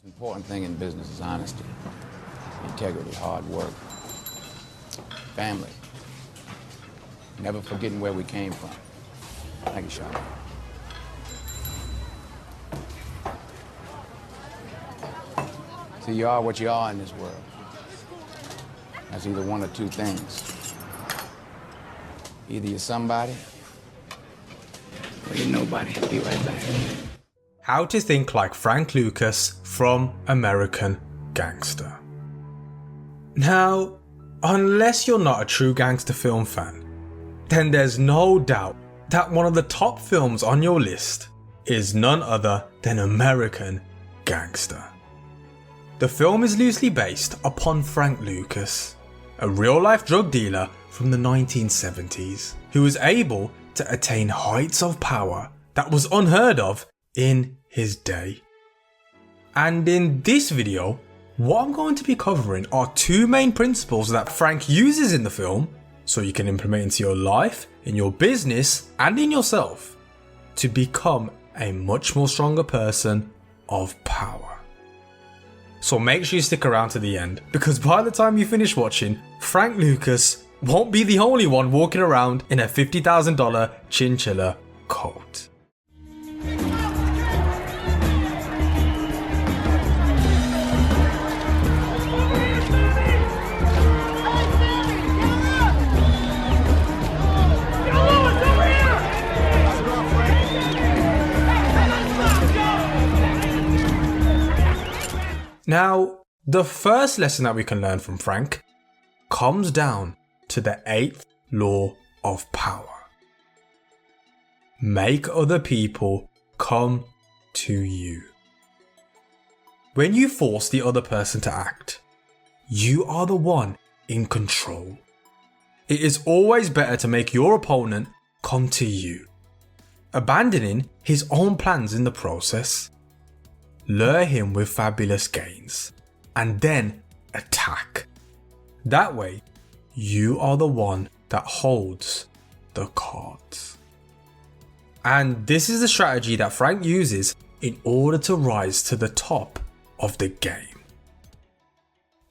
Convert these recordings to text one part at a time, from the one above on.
Important thing in business is honesty, integrity, hard work, family, never forgetting where we came from. Thank you, Sean. See, you are what you are in this world. That's either one or two things. Either you're somebody, or you're nobody. Be right back. How to think like Frank Lucas from American Gangster. Now, unless you're not a true gangster film fan, then there's no doubt that one of the top films on your list is none other than American Gangster. The film is loosely based upon Frank Lucas, a real-life drug dealer from the 1970s who was able to attain heights of power that was unheard of in his day. And in this video, what I'm going to be covering are two main principles that Frank uses in the film so you can implement into your life, in your business, and in yourself to become a much more stronger person of power. So make sure you stick around to the end, because by the time you finish watching, Frank Lucas won't be the only one walking around in a $50,000 chinchilla coat. Now, the first lesson that we can learn from Frank comes down to the 8th law of power. Make other people come to you. When you force the other person to act, you are the one in control. It is always better to make your opponent come to you, abandoning his own plans in the process. Lure him with fabulous gains, and then attack. That way, you are the one that holds the cards. And this is the strategy that Frank uses in order to rise to the top of the game.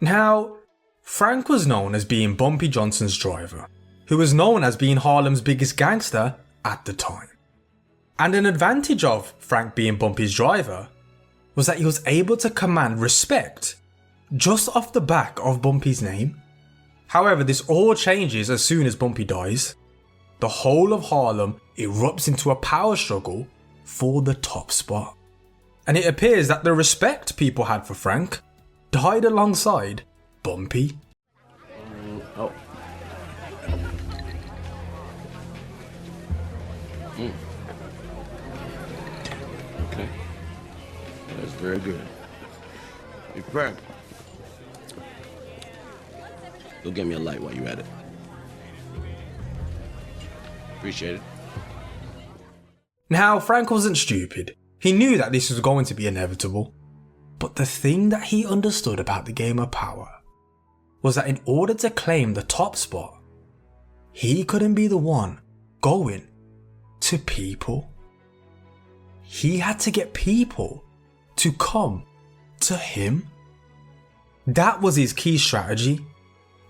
Now, Frank was known as being Bumpy Johnson's driver, who was known as being Harlem's biggest gangster at the time. And an advantage of Frank being Bumpy's driver was that he was able to command respect just off the back of Bumpy's name. However, this all changes as soon as Bumpy dies. The whole of Harlem erupts into a power struggle for the top spot. And it appears that the respect people had for Frank died alongside Bumpy. Oh. Okay. That's very good. Hey, Frank. Go get me a light while you're at it. Appreciate it. Now, Frank wasn't stupid. He knew that this was going to be inevitable. But the thing that he understood about the game of power was that in order to claim the top spot, he couldn't be the one going to people. He had to get people to come to him. That was his key strategy,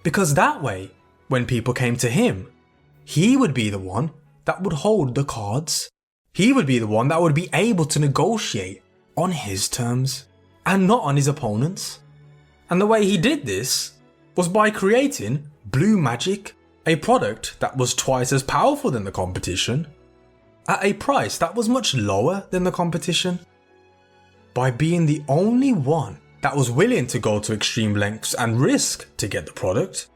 because that way, when people came to him, he would be the one that would hold the cards. He would be the one that would be able to negotiate on his terms and not on his opponent's. And the way he did this was by creating Blue Magic, a product that was twice as powerful than the competition, at a price that was much lower than the competition. By being the only one that was willing to go to extreme lengths and risk to get the product,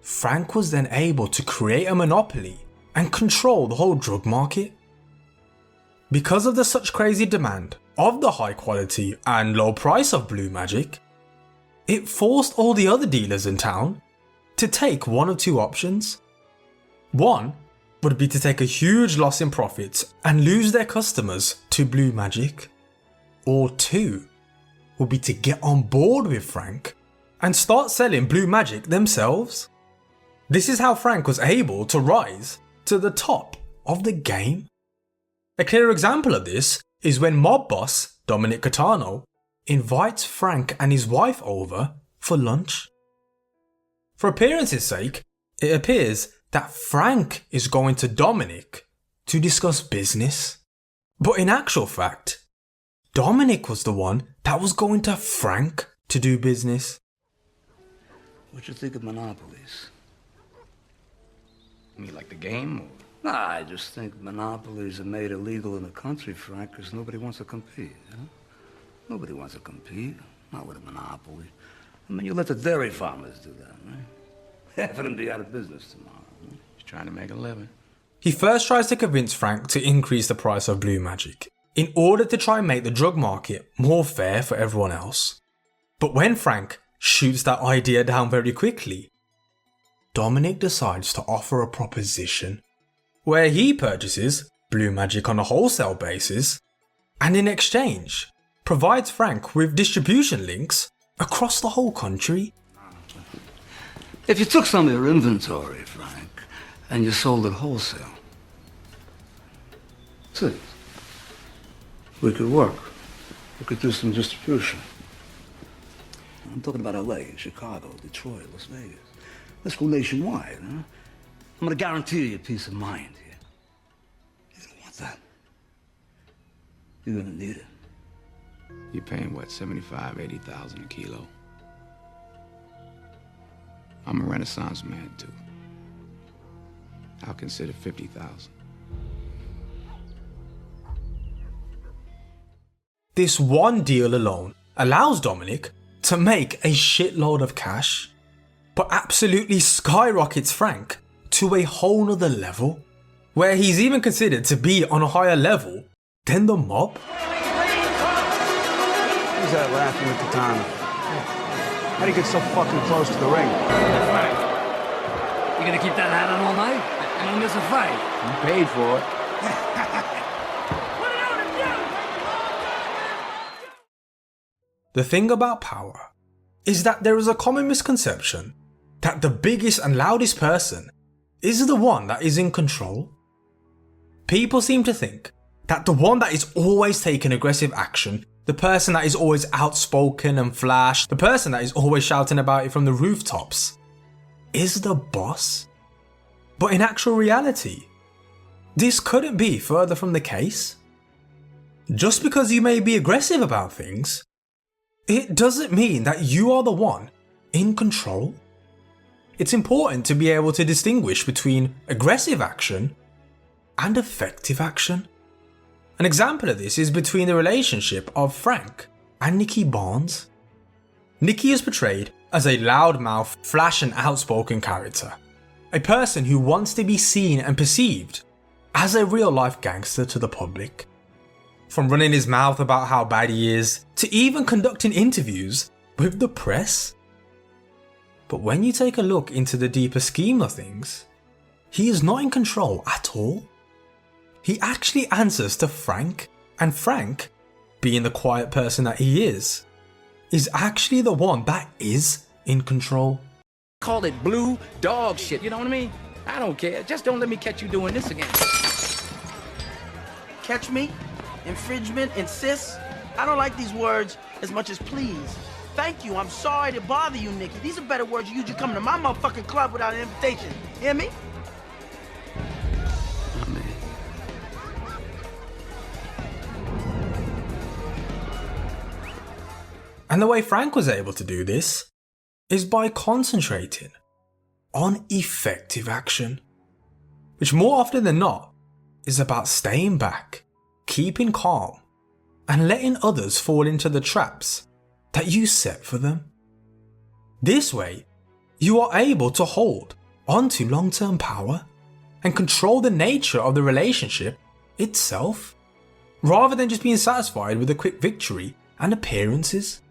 Frank was then able to create a monopoly and control the whole drug market. Because of the such crazy demand of the high quality and low price of Blue Magic, it forced all the other dealers in town to take one of two options. One would be to take a huge loss in profits and lose their customers to Blue Magic. Or two would be to get on board with Frank and start selling Blue Magic themselves. This is how Frank was able to rise to the top of the game. A clear example of this is when mob boss Dominic Catano invites Frank and his wife over for lunch. For appearance's sake, it appears that Frank is going to Dominic to discuss business. But in actual fact, Dominic was the one that was going to Frank to do business. What you think of monopolies? You mean like the game? Or? Nah, I just think monopolies are made illegal in the country, Frank, because nobody wants to compete, you know? Nobody wants to compete, not with a monopoly. I mean, you let the dairy farmers do that, right? Half of them be out of business tomorrow. Right? He's trying to make a living. He first tries to convince Frank to increase the price of blue magic in order to try and make the drug market more fair for everyone else. But when Frank shoots that idea down very quickly, Dominic decides to offer a proposition where he purchases blue magic on a wholesale basis and in exchange provides Frank with distribution links across the whole country. If you took some of your inventory, Frank, and you sold it wholesale, see, we could work. We could do some distribution. I'm talking about LA, Chicago, Detroit, Las Vegas. Let's go nationwide, huh? I'm gonna guarantee you peace of mind here. You're gonna want that. You're gonna need it. You're paying what, 75, 80,000 a kilo? I'm a Renaissance man too. I'll consider 50,000. This one deal alone allows Dominic to make a shitload of cash, but absolutely skyrockets Frank to a whole nother level, where he's even considered to be on a higher level than the mob. Who's that laughing at the time? How'd he get so fucking close to the ring? Frank, you gonna keep that hat on all night? You don't miss a fight. You paid for it. The thing about power is that there is a common misconception that the biggest and loudest person is the one that is in control. People seem to think that the one that is always taking aggressive action, the person that is always outspoken and flash, the person that is always shouting about it from the rooftops, is the boss. But in actual reality, this couldn't be further from the case. Just because you may be aggressive about things, it doesn't mean that you are the one in control. It's important to be able to distinguish between aggressive action and effective action. An example of this is between the relationship of Frank and Nicky Barnes. Nicky is portrayed as a loudmouth, flash and outspoken character, a person who wants to be seen and perceived as a real-life gangster to the public. From running his mouth about how bad he is, to even conducting interviews with the press. But when you take a look into the deeper scheme of things, he is not in control at all. He actually answers to Frank, and Frank, being the quiet person that he is actually the one that is in control. Call it blue dog shit, you know what I mean? I don't care. Just don't let me catch you doing this again. Catch me? Infringement? Insist? I don't like these words as much as please. Thank you. I'm sorry to bother you, Nicky. These are better words you use. You come to my motherfucking club without an invitation. Hear me? Oh, man. And the way Frank was able to do this is by concentrating on effective action, which more often than not is about staying back, keeping calm, and letting others fall into the traps that you set for them. This way, you are able to hold onto long-term power and control the nature of the relationship itself, rather than just being satisfied with a quick victory and appearances.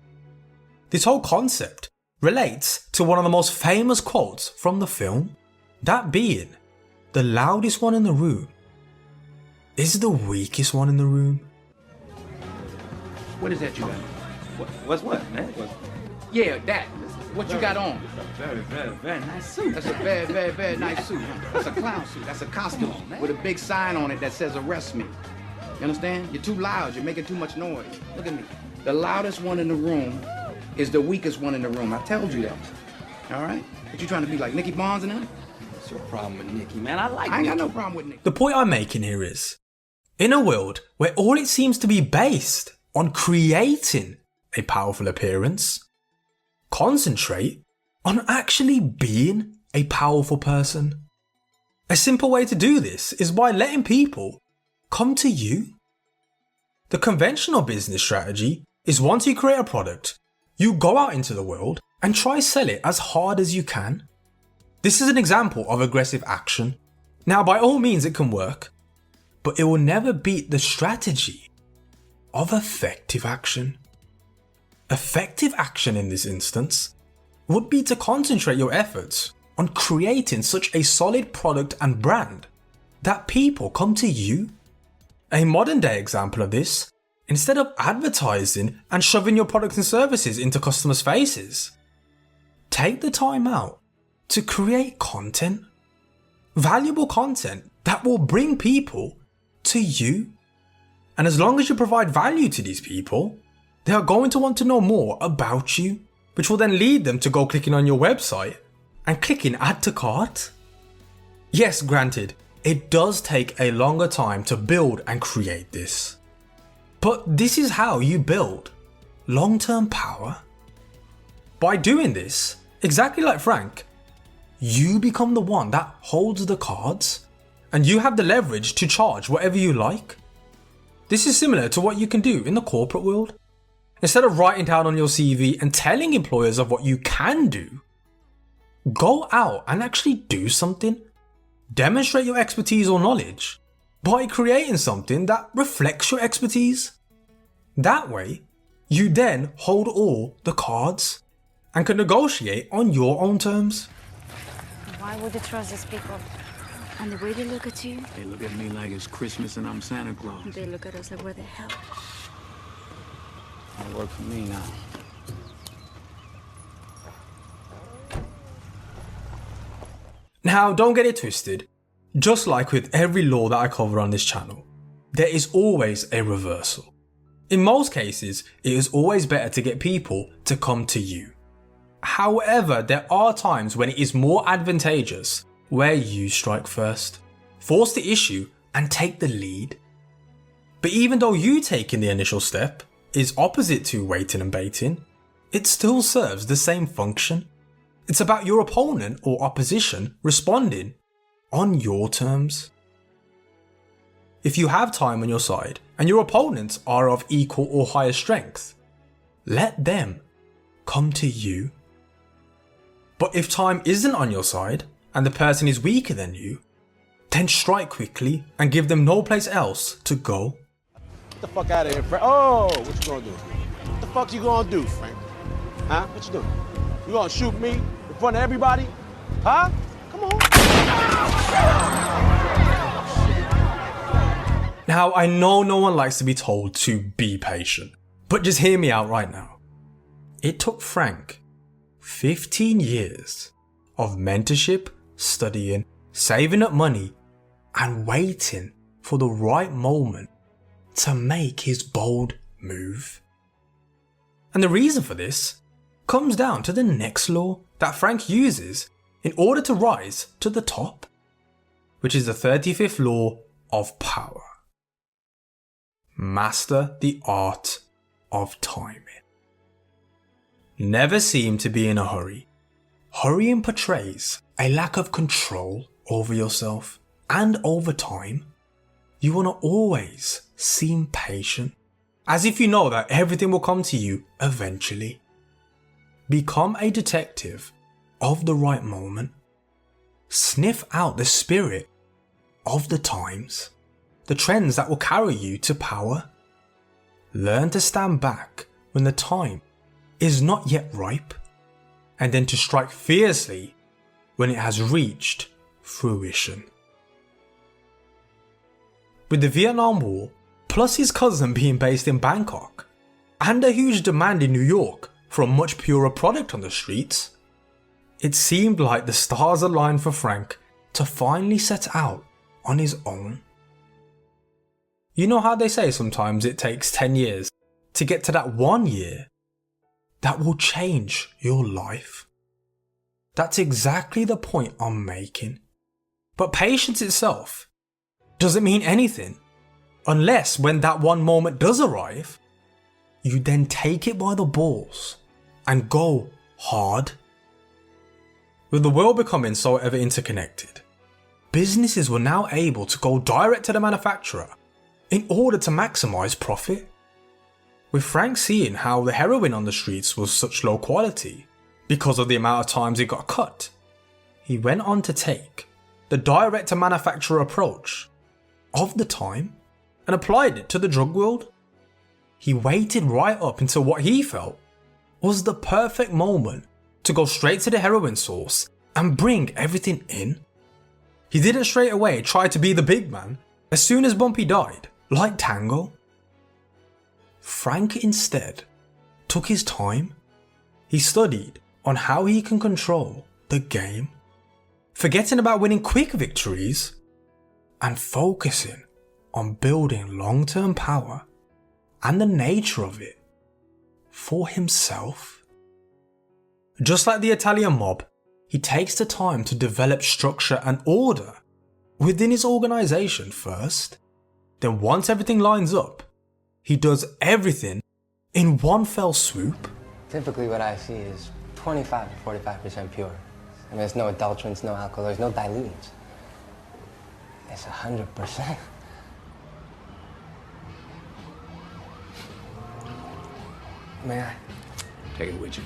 This whole concept relates to one of the most famous quotes from the film, that being, "The loudest one in the room is the weakest one in the room." What is that you got? What's what, man? Yeah, that. What you got on? Very nice suit. That's a very, very, very nice suit. That's a clown suit. That's a costume with a big sign on it that says arrest me. You understand? You're too loud. You're making too much noise. Look at me. The loudest one in the room is the weakest one in the room. I told you that. All right? But you trying to be like Nicky Barnes and them? What's your problem with Nicky, man? I ain't got no problem with Nicky. The point I'm making here is, in a world where all it seems to be based on creating a powerful appearance, concentrate on actually being a powerful person. A simple way to do this is by letting people come to you. The conventional business strategy is once you create a product, you go out into the world and try sell it as hard as you can. This is an example of aggressive action. Now, by all means it can work, but it will never beat the strategy of effective action. Effective action in this instance would be to concentrate your efforts on creating such a solid product and brand that people come to you. A modern day example of this, instead of advertising and shoving your products and services into customers' faces, take the time out to create content, valuable content that will bring people to you. And as long as you provide value to these people, they are going to want to know more about you, which will then lead them to go clicking on your website and clicking add to cart. Yes, granted, it does take a longer time to build and create this. But this is how you build long-term power. By doing this, exactly like Frank, you become the one that holds the cards and you have the leverage to charge whatever you like. This is similar to what you can do in the corporate world. Instead of writing down on your CV and telling employers of what you can do, go out and actually do something. Demonstrate your expertise or knowledge by creating something that reflects your expertise. That way, you then hold all the cards and can negotiate on your own terms. Why would you trust these people? And the way they look at you, They look at me like it's Christmas and I'm Santa Claus. they look at us like we're the hell. It'll work for me now. Now, don't get it twisted. Just like with every law that I cover on this channel, there is always a reversal. In most cases, it is always better to get people to come to you. However, there are times when it is more advantageous where you strike first, force the issue and take the lead. But even though you taking the initial step is opposite to waiting and baiting, it still serves the same function. It's about your opponent or opposition responding on your terms. If you have time on your side and your opponents are of equal or higher strength, let them come to you. But if time isn't on your side and the person is weaker than you, then strike quickly and give them no place else to go. Get the fuck out of here, Frank. Oh, what you gonna do? What the fuck you gonna do, Frank? Huh? What you doing? You gonna shoot me in front of everybody? Huh? Come on. Now, I know no one likes to be told to be patient, but just hear me out right now. It took Frank 15 years of mentorship, studying, saving up money, and waiting for the right moment to make his bold move. And the reason for this comes down to the next law that Frank uses in order to rise to the top, which is the 35th law of power. Master the art of timing. Never seem to be in a hurry. Hurrying portrays a lack of control over yourself, and over time, you want to always seem patient, as if you know that everything will come to you eventually. Become a detective of the right moment. Sniff out the spirit of the times, the trends that will carry you to power. Learn to stand back when the time is not yet ripe, and then to strike fiercely when it has reached fruition. With the Vietnam War, plus his cousin being based in Bangkok, and a huge demand in New York for a much purer product on the streets, it seemed like the stars aligned for Frank to finally set out on his own. You know how they say sometimes it takes 10 years to get to that 1 year that will change your life. That's exactly the point I'm making. But patience itself doesn't mean anything unless when that one moment does arrive, you then take it by the balls and go hard. With the world becoming so ever interconnected, businesses were now able to go direct to the manufacturer in order to maximize profit. With Frank seeing how the heroin on the streets was such low quality because of the amount of times it got cut, he went on to take the direct to manufacturer approach of the time and applied it to the drug world. He waited right up until what he felt was the perfect moment to go straight to the heroin source and bring everything in. He didn't straight away try to be the big man as soon as Bumpy died, like Tango. Frank instead took his time. He studied on how he can control the game, forgetting about winning quick victories and focusing on building long-term power and the nature of it for himself. Just like the Italian mob, he takes the time to develop structure and order within his organization first. Then once everything lines up, he does everything in one fell swoop. Typically what I see is 25 to 45% pure. I mean, there's no adulterants, no alcohol, there's no dilutants. It's 100%. May I? Take it with you.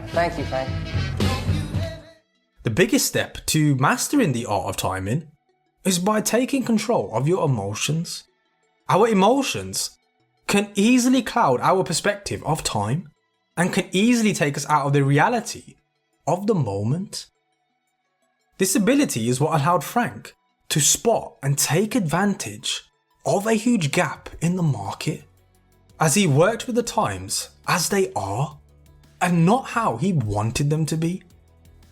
Thank you, Frank. The biggest step to mastering the art of timing is by taking control of your emotions. Our emotions can easily cloud our perspective of time and can easily take us out of the reality of the moment. This ability is what allowed Frank to spot and take advantage of a huge gap in the market as he worked with the times as they are and not how he wanted them to be,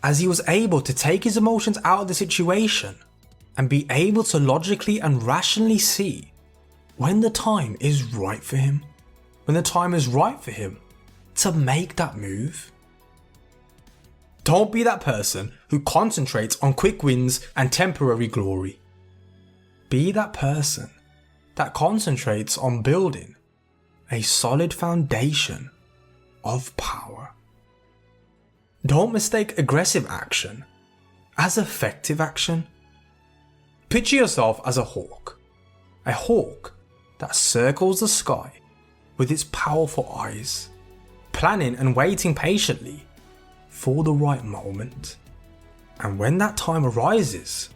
as he was able to take his emotions out of the situation and be able to logically and rationally see when the time is right for him, when the time is right for him to make that move. Don't be that person who concentrates on quick wins and temporary glory. Be that person that concentrates on building a solid foundation of power. Don't mistake aggressive action as effective action. Picture yourself as a hawk that circles the sky with its powerful eyes, planning and waiting patiently for the right moment. And when that time arises,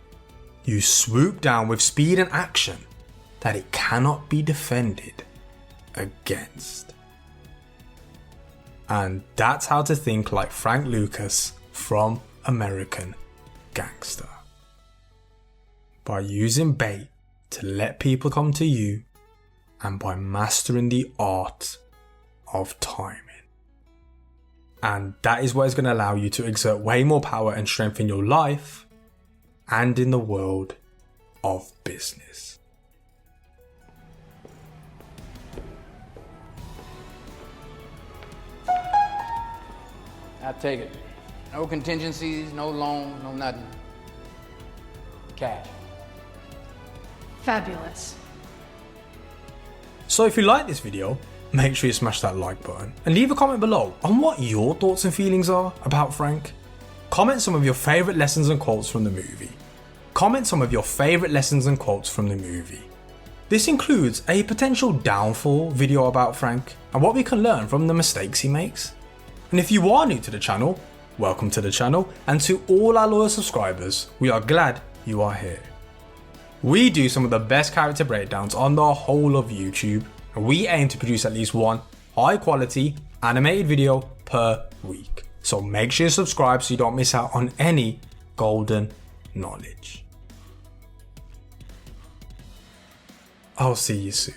you swoop down with speed and action that it cannot be defended against. And that's how to think like Frank Lucas from American Gangster. By using bait to let people come to you, and by mastering the art of timing. And that is what is going to allow you to exert way more power and strength in your life and in the world of business. I'll take it. No contingencies, no loan, no nothing. Cash. Fabulous. So if you like this video, make sure you smash that like button and leave a comment below on what your thoughts and feelings are about Frank. Comment some of your favourite lessons and quotes from the movie. This includes a potential downfall video about Frank and what we can learn from the mistakes he makes. And if you are new to the channel, welcome to the channel, and to all our loyal subscribers, we are glad you are here. We do some of the best character breakdowns on the whole of YouTube, and we aim to produce at least one high quality animated video per week. So make sure you subscribe so you don't miss out on any golden knowledge. I'll see you soon.